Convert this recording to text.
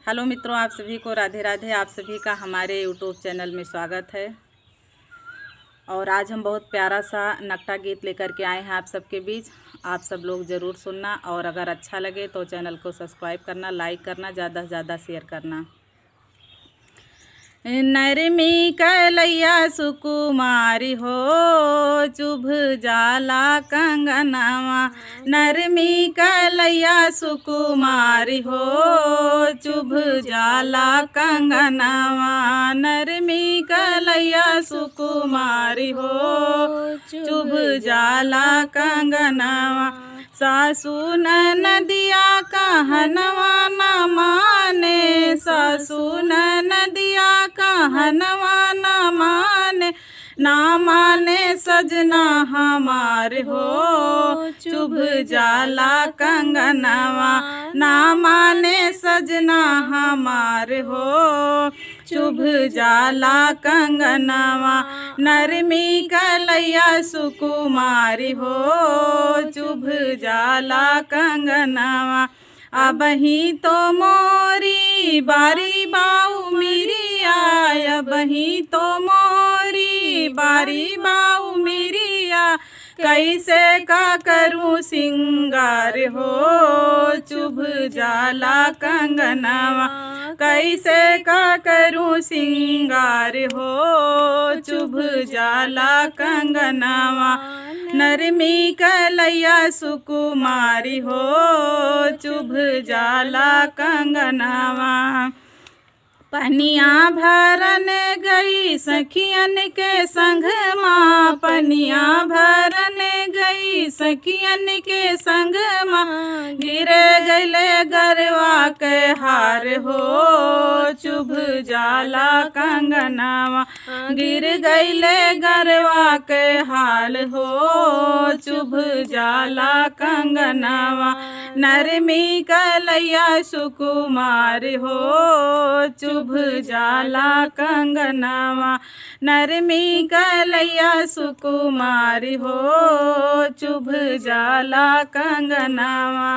Hello मित्रों, आप सभी को राधे राधे। आप सभी का हमारे यूट्यूब चैनल में स्वागत है। और आज हम बहुत प्यारा सा नकटा गीत लेकर के आए हैं आप सबके बीच। आप सब लोग ज़रूर सुनना और अगर अच्छा लगे तो चैनल को सब्सक्राइब करना, लाइक करना, ज़्यादा से ज़्यादा शेयर करना। नरमी कलैया सुकुमारी हो, चुभ जाला कंगनवा। नरमी कलैया सुकुमारी हो, चुभ जाला कंगनवा। नरमी कलैया सुकुमारी हो, चुभ जाला कंगनवा। सासू नदिया कहनवा न माने, सासू नदिया कहनवा न माने, ना माने सजना हमार हो, चुभ जाला कंगनवा। ना माने सजना हमार हो, चुभ जाला कंगनवा। नरमी कलैया सुकुमारी हो, चुभ जाला कंगनवा। अबही तो मोरी बारी बाऊ मिरिया, अबही तो मोरी बारी बाऊ मिरिया। कैसे का करूं सिंगार हो, चुभ जाला कंगनवा। कैसे का करूं सिंगार हो, चुभ जाला कंगनवा। नरमी कलैया सुकुमारी हो, चुभ जाला कंगनवा। पनिया भरन गई सखियन के संग माँ, पनिया भरन गई सखियन के संग माँ। गिर गले गरवा के हार हो, चुभ जाला कंगनवा। गिर गईले गरवा के हाल हो, चुभ जाला कंगनवा। नरमी कलैया सुकुमार हो, चुभ जाला कंगनवा। नरमी कलैया सुकुमार हो, चुभ जाला कंगनवा।